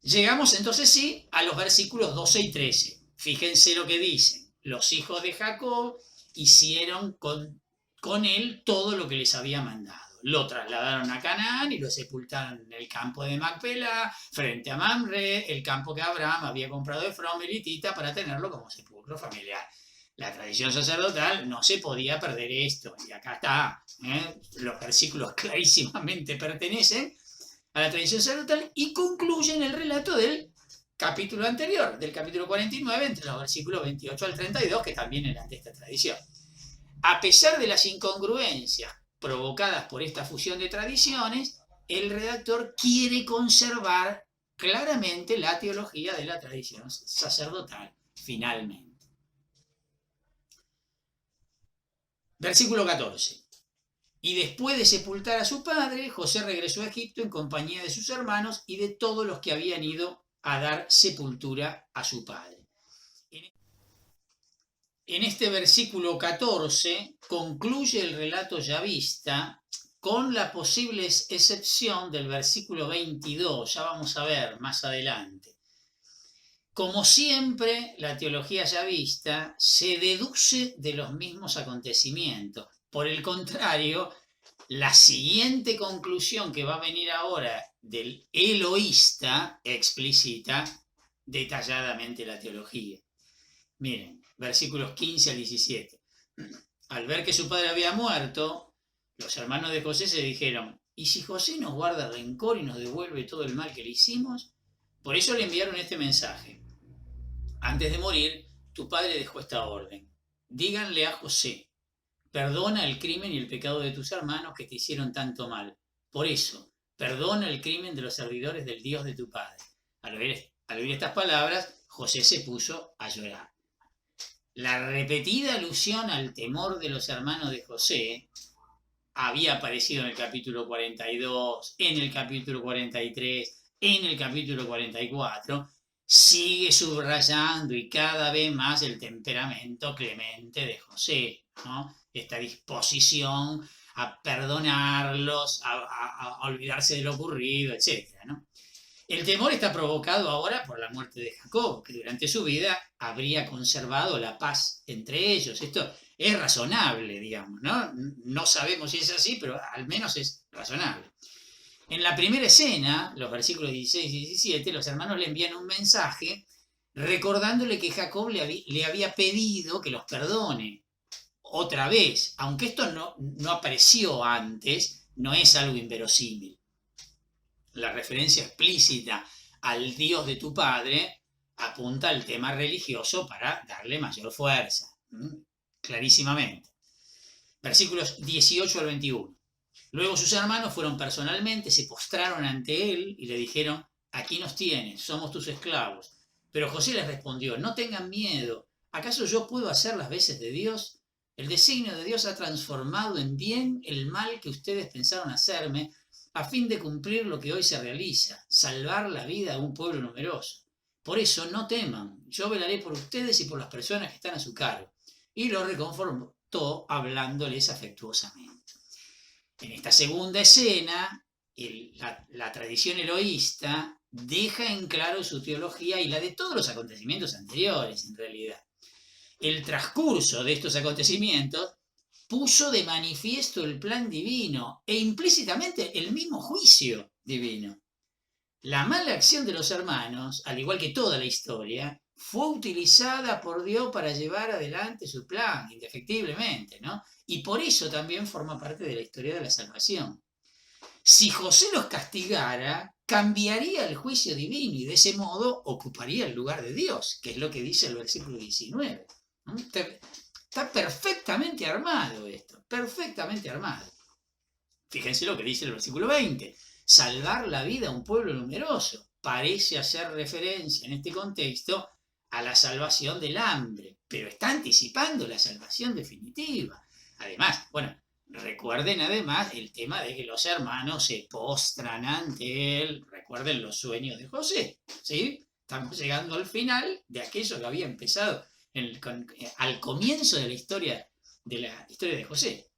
Speaker 1: Llegamos entonces sí a los versículos 12 y 13. Fíjense lo que dicen. Los hijos de Jacob hicieron con él todo lo que les había mandado. Lo trasladaron a Canaán y lo sepultaron en el campo de Macpela, frente a Mamre, el campo que Abraham había comprado de Efrón elitita para tenerlo como sepulcro familiar. La tradición sacerdotal no se podía perder esto, y acá está, los versículos clarísimamente pertenecen a la tradición sacerdotal y concluyen el relato del capítulo anterior, del capítulo 49, entre los versículos 28 al 32, que también eran de esta tradición. A pesar de las incongruencias provocadas por esta fusión de tradiciones, el redactor quiere conservar claramente la teología de la tradición sacerdotal, finalmente. Versículo 14. Y después de sepultar a su padre, José regresó a Egipto en compañía de sus hermanos y de todos los que habían ido a dar sepultura a su padre. En este versículo 14 concluye el relato yavista con la posible excepción del versículo 22, ya vamos a ver más adelante. Como siempre, la teología yavista se deduce de los mismos acontecimientos. Por el contrario, la siguiente conclusión que va a venir ahora del eloísta explicita detalladamente la teología. Miren, versículos 15 al 17. Al ver que su padre había muerto, los hermanos de José se dijeron, ¿y si José nos guarda rencor y nos devuelve todo el mal que le hicimos? Por eso le enviaron este mensaje. Antes de morir, tu padre dejó esta orden. Díganle a José, perdona el crimen y el pecado de tus hermanos que te hicieron tanto mal. Por eso, perdona el crimen de los servidores del Dios de tu padre. Al oír estas palabras, José se puso a llorar. La repetida alusión al temor de los hermanos de José había aparecido en el capítulo 42, en el capítulo 43, en el capítulo 44, sigue subrayando y cada vez más el temperamento clemente de José, ¿no? Esta disposición a perdonarlos, a olvidarse de lo ocurrido, etc., ¿no? El temor está provocado ahora por la muerte de Jacob, que durante su vida habría conservado la paz entre ellos. Esto es razonable, digamos, ¿no? No sabemos si es así, pero al menos es razonable. En la primera escena, los versículos 16 y 17, los hermanos le envían un mensaje recordándole que Jacob le había pedido que los perdone otra vez, aunque esto no apareció antes, no es algo inverosímil. La referencia explícita al Dios de tu padre apunta al tema religioso para darle mayor fuerza, clarísimamente. Versículos 18 al 21. Luego sus hermanos fueron personalmente, se postraron ante él y le dijeron, aquí nos tienes, somos tus esclavos. Pero José les respondió, no tengan miedo, ¿acaso yo puedo hacer las veces de Dios? El designio de Dios ha transformado en bien el mal que ustedes pensaron hacerme, a fin de cumplir lo que hoy se realiza, salvar la vida de un pueblo numeroso. Por eso no teman, yo velaré por ustedes y por las personas que están a su cargo. Y lo reconfortó hablándoles afectuosamente. En esta segunda escena, la tradición eloísta deja en claro su teología y la de todos los acontecimientos anteriores, en realidad. El transcurso de estos acontecimientos puso de manifiesto el plan divino e implícitamente el mismo juicio divino. La mala acción de los hermanos, al igual que toda la historia, fue utilizada por Dios para llevar adelante su plan, indefectiblemente, ¿no? Y por eso también forma parte de la historia de la salvación. Si José los castigara, cambiaría el juicio divino y de ese modo ocuparía el lugar de Dios, que es lo que dice el versículo 19. ¿No? Está perfectamente armado esto, perfectamente armado. Fíjense lo que dice el versículo 20. Salvar la vida a un pueblo numeroso. Parece hacer referencia en este contexto a la salvación del hambre, pero está anticipando la salvación definitiva. Además, bueno, recuerden además el tema de que los hermanos se postran ante él. Recuerden los sueños de José, ¿sí? Estamos llegando al final de aquello que había empezado al comienzo de la historia de José.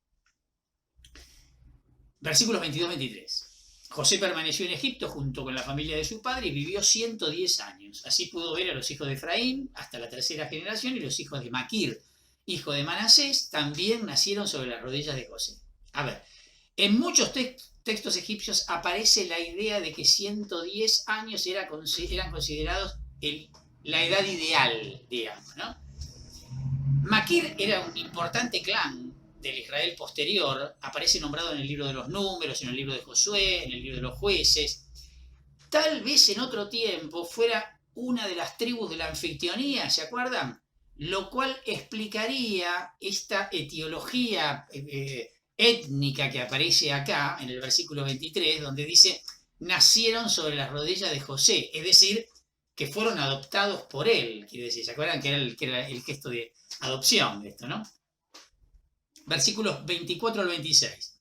Speaker 1: Versículos 22-23. José permaneció en Egipto junto con la familia de su padre y vivió 110 años. Así pudo ver a los hijos de Efraín hasta la tercera generación y los hijos de Maquir, hijo de Manasés, también nacieron sobre las rodillas de José. A ver, en muchos textos egipcios aparece la idea de que 110 años eran considerados la edad ideal, digamos, ¿no? Maquir era un importante clan del Israel posterior, aparece nombrado en el libro de los Números, en el libro de Josué, en el libro de los Jueces. Tal vez en otro tiempo fuera una de las tribus de la anfictionía, ¿se acuerdan? Lo cual explicaría esta etiología étnica que aparece acá en el versículo 23, donde dice, nacieron sobre las rodillas de José, es decir, que fueron adoptados por él, quiere decir, ¿se acuerdan que era el gesto de adopción de esto, ¿no? Versículos 24 al 26.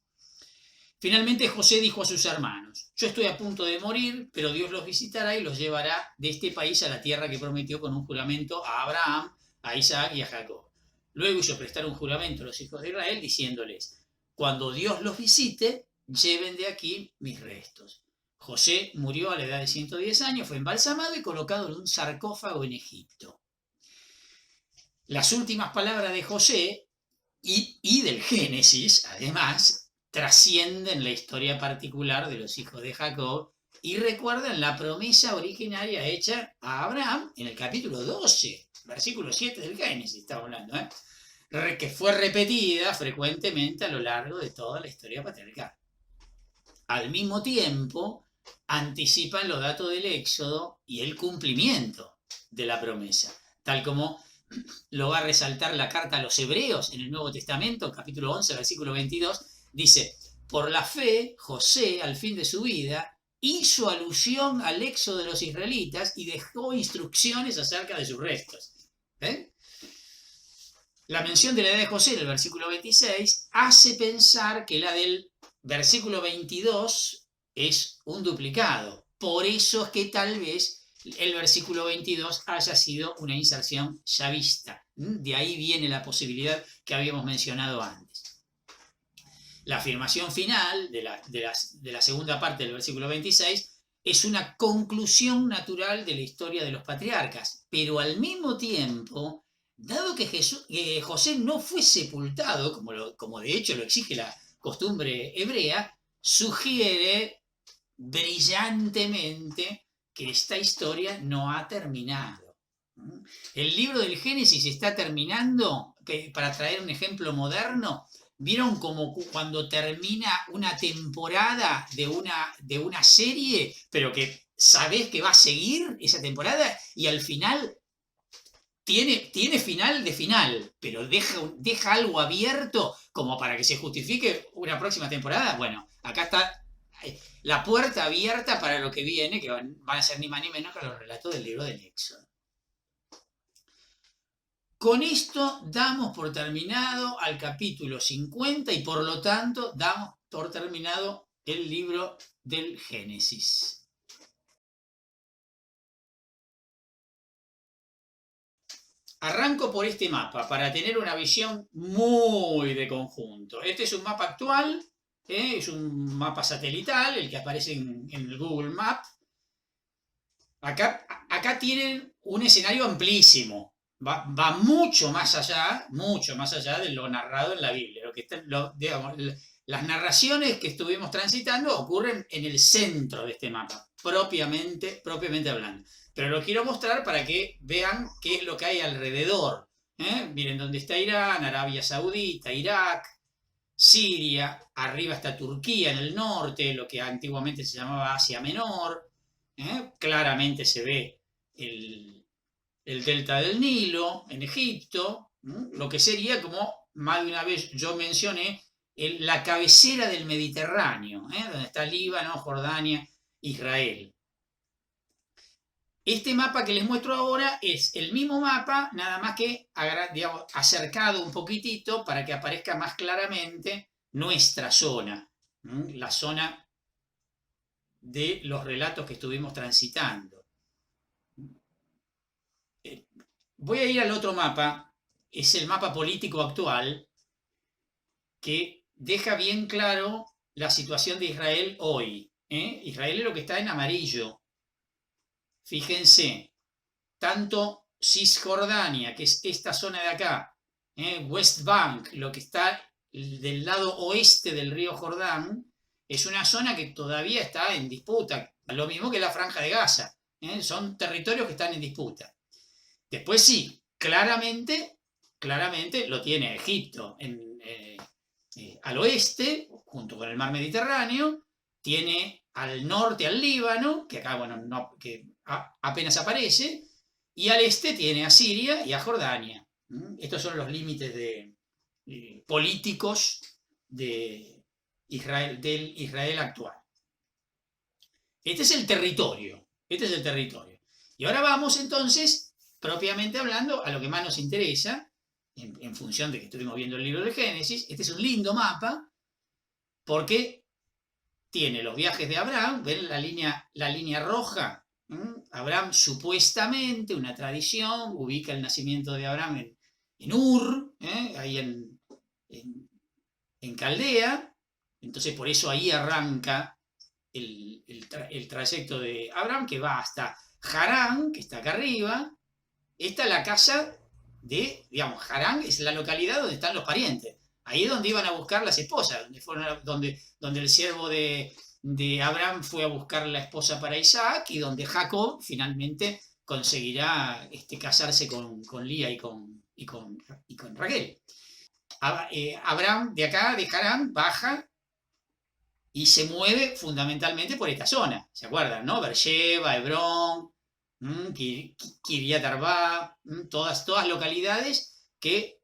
Speaker 1: Finalmente José dijo a sus hermanos, yo estoy a punto de morir, pero Dios los visitará y los llevará de este país a la tierra que prometió con un juramento a Abraham, a Isaac y a Jacob. Luego ellos prestaron juramento a los hijos de Israel, diciéndoles, cuando Dios los visite, lleven de aquí mis restos. José murió a la edad de 110 años, fue embalsamado y colocado en un sarcófago en Egipto. Las últimas palabras de José y del Génesis, además, trascienden la historia particular de los hijos de Jacob y recuerdan la promesa originaria hecha a Abraham en el capítulo 12 versículo 7 del Génesis, estamos hablando, que fue repetida frecuentemente a lo largo de toda la historia patriarcal. Al mismo tiempo, anticipan los datos del Éxodo y el cumplimiento de la promesa, tal como lo va a resaltar la carta a los Hebreos en el Nuevo Testamento, capítulo 11, versículo 22, dice: por la fe, José, al fin de su vida, hizo alusión al éxodo de los israelitas y dejó instrucciones acerca de sus restos. La mención de la edad de José en el versículo 26 hace pensar que la del versículo 22 es un duplicado. Por eso es que tal vez el versículo 22 haya sido una inserción ya vista. De ahí viene la posibilidad que habíamos mencionado antes. La afirmación final de la segunda parte del versículo 26 es una conclusión natural de la historia de los patriarcas, pero al mismo tiempo, dado que José no fue sepultado, como de hecho lo exige la costumbre hebrea, sugiere brillantemente que esta historia no ha terminado. El libro del Génesis está terminando, para traer un ejemplo moderno, ¿vieron como cuando termina una temporada de una serie, pero que sabés que va a seguir esa temporada y al final tiene final de final, pero deja algo abierto como para que se justifique una próxima temporada? Bueno, acá está la puerta abierta para lo que viene, que van a ser ni más ni menos que los relatos del libro del Éxodo. Con esto damos por terminado al capítulo 50 y por lo tanto damos por terminado el libro del Génesis. Arranco por este mapa para tener una visión muy de conjunto. Este es un mapa actual, es un mapa satelital, el que aparece en el Google Maps. Acá tienen un escenario amplísimo. Va mucho más allá de lo narrado en la Biblia. Digamos, las narraciones que estuvimos transitando ocurren en el centro de este mapa, propiamente hablando. Pero lo quiero mostrar para que vean qué es lo que hay alrededor. Miren dónde está Irán, Arabia Saudita, Irak, Siria, arriba está Turquía en el norte, lo que antiguamente se llamaba Asia Menor. Claramente se ve el delta del Nilo en Egipto, lo que sería, como más de una vez yo mencioné, la cabecera del Mediterráneo, donde está Líbano, Jordania, Israel. Este mapa que les muestro ahora es el mismo mapa, nada más que, digamos, acercado un poquitito para que aparezca más claramente nuestra zona, la zona de los relatos que estuvimos transitando. Voy a ir al otro mapa, es el mapa político actual, que deja bien claro la situación de Israel hoy. Israel es lo que está en amarillo. Fíjense, tanto Cisjordania, que es esta zona de acá, West Bank, lo que está del lado oeste del río Jordán, es una zona que todavía está en disputa, lo mismo que la Franja de Gaza. Son territorios que están en disputa. Después sí, claramente lo tiene Egipto al oeste, junto con el mar Mediterráneo, tiene al norte al Líbano, que acá que apenas aparece, y al este tiene a Siria y a Jordania. Estos son los límites políticos del Israel actual. Este es el territorio. Y ahora vamos entonces, propiamente hablando, a lo que más nos interesa, en función de que estuvimos viendo el libro de Génesis. Este es un lindo mapa, porque tiene los viajes de Abraham, ven la línea roja. Abraham supuestamente, una tradición, ubica el nacimiento de Abraham en Ur, ahí en Caldea. Entonces por eso ahí arranca el trayecto de Abraham, que va hasta Harán, que está acá arriba. Esta es la casa de, digamos, Harán es la localidad donde están los parientes. Ahí es donde iban a buscar las esposas, donde el siervo de Abraham fue a buscar la esposa para Isaac, y donde Jacob finalmente conseguirá casarse con Lía y con Raquel. Abraham de acá, de Harán, baja y se mueve fundamentalmente por esta zona. ¿Se acuerdan, no? Beersheba, Hebrón, Kiriat Arba, todas localidades que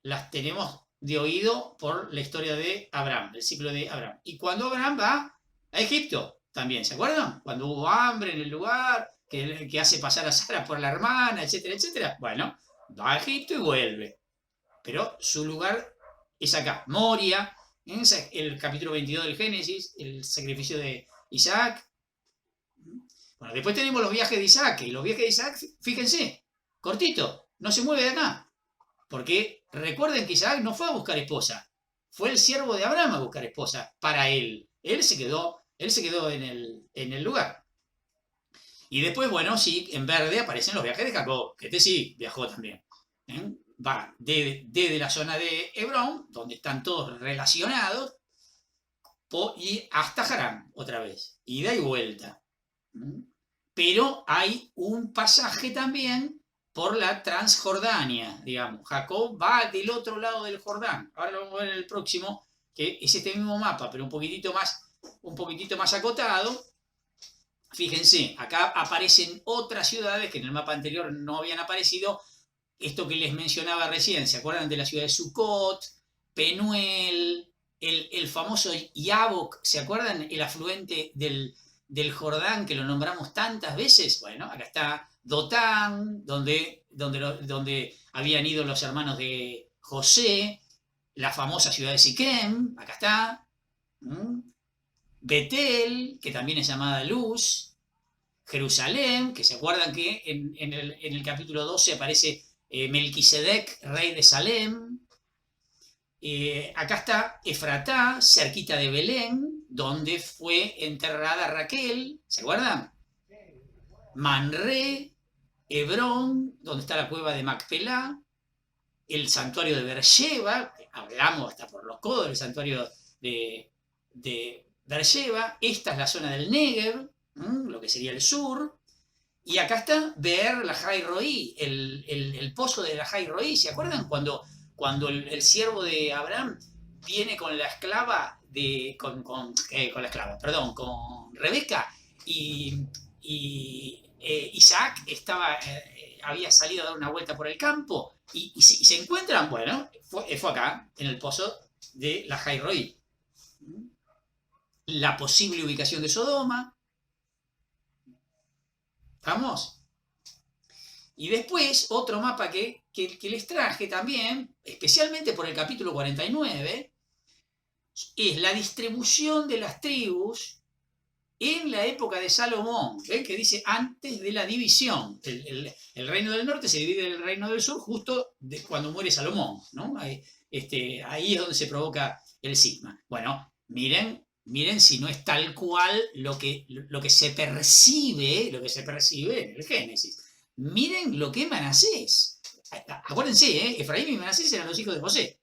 Speaker 1: las tenemos de oído por la historia de Abraham, el ciclo de Abraham. Y cuando Abraham va a Egipto, también, ¿se acuerdan? Cuando hubo hambre en el lugar, que hace pasar a Sara por la hermana, etcétera, etcétera. Bueno, va a Egipto y vuelve. Pero su lugar es acá, Moria, en el capítulo 22 del Génesis, el sacrificio de Isaac. Bueno, después tenemos los viajes de Isaac, y los viajes de Isaac, fíjense, cortito, no se mueve de acá. Porque recuerden que Isaac no fue a buscar esposa, fue el siervo de Abraham a buscar esposa para él. Él se quedó en el lugar. Y después, bueno, sí, en verde aparecen los viajes de Jacob, que este sí viajó también. Va desde la zona de Hebrón, donde están todos relacionados, y hasta Harán, otra vez, ida y vuelta. Pero hay un pasaje también por la Transjordania, digamos. Jacob va del otro lado del Jordán. Ahora lo vamos a ver en el próximo, que es este mismo mapa, pero un poquitito más acotado. Fíjense, acá aparecen otras ciudades que en el mapa anterior no habían aparecido. Esto que les mencionaba recién, ¿se acuerdan de la ciudad de Sucot, Penuel, el famoso Yabok? ¿Se acuerdan el afluente del Jordán que lo nombramos tantas veces? Bueno, acá está Dotán, donde habían ido los hermanos de José, la famosa ciudad de Siquem, acá está. Betel, que también es llamada Luz. Jerusalén, que se acuerdan que en el capítulo 12 aparece Melquisedec, rey de Salem. Acá está Efratá, cerquita de Belén, donde fue enterrada Raquel, ¿se acuerdan? Manré, Hebrón, donde está la cueva de Macpelá, el santuario de Beersheba, hablamos hasta por los codos del santuario de Beersheba. Esta es la zona del Negev, lo que sería el sur. Y acá está Beer Lahai Roí, el pozo de Lahai Roí. ¿Se acuerdan cuando el siervo de Abraham viene con la esclava con Rebeca, y Isaac había salido a dar una vuelta por el campo y se encuentran? Bueno, fue acá, en el pozo de Lahai Roí. La posible ubicación de Sodoma. ¿Vamos? Y después, otro mapa que les traje también, especialmente por el capítulo 49, es la distribución de las tribus en la época de Salomón. ¿Ven? Que dice antes de la división. El reino del norte se divide del reino del sur justo cuando muere Salomón, ¿no? Ahí es donde se provoca el cisma. Bueno, miren si no es tal cual lo que se percibe en el Génesis. Miren lo que es Manasés. Acuérdense, Efraín y Manasés eran los hijos de José.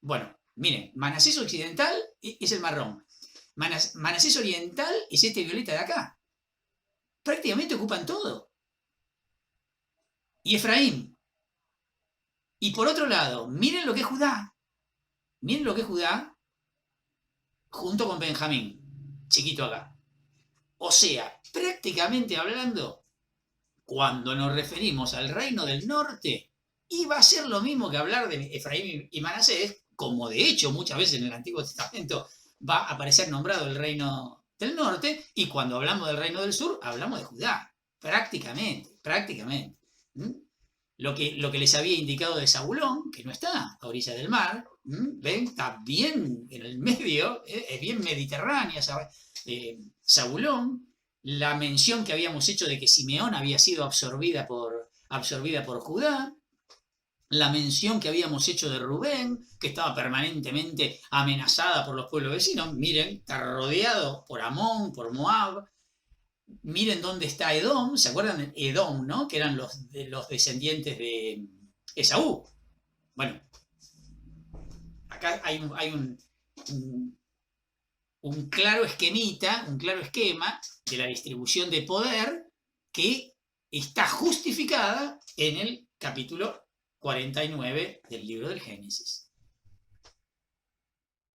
Speaker 1: Bueno, miren, Manasés occidental es el marrón. Manasés oriental es este violeta de acá. Prácticamente ocupan todo. Y Efraín. Y por otro lado, miren lo que es Judá. Miren lo que es Judá junto con Benjamín, chiquito acá. O sea, prácticamente hablando, cuando nos referimos al reino del norte, iba a ser lo mismo que hablar de Efraín y Manasés, como de hecho muchas veces en el Antiguo Testamento va a aparecer nombrado el reino del norte, y cuando hablamos del reino del sur, hablamos de Judá, prácticamente. Lo que les había indicado de Zabulón, que no está a orilla del mar, ¿ven? Está bien en el medio, es bien mediterránea, Zabulón. La mención que habíamos hecho de que Simeón había sido absorbida por Judá. La mención que habíamos hecho de Rubén, que estaba permanentemente amenazada por los pueblos vecinos. Miren, está rodeado por Amón, por Moab. Miren dónde está Edom. ¿Se acuerdan de Edom, no? Que eran los descendientes de Esaú. Bueno, acá hay un claro esquema de la distribución de poder que está justificada en el capítulo 49 del libro del Génesis.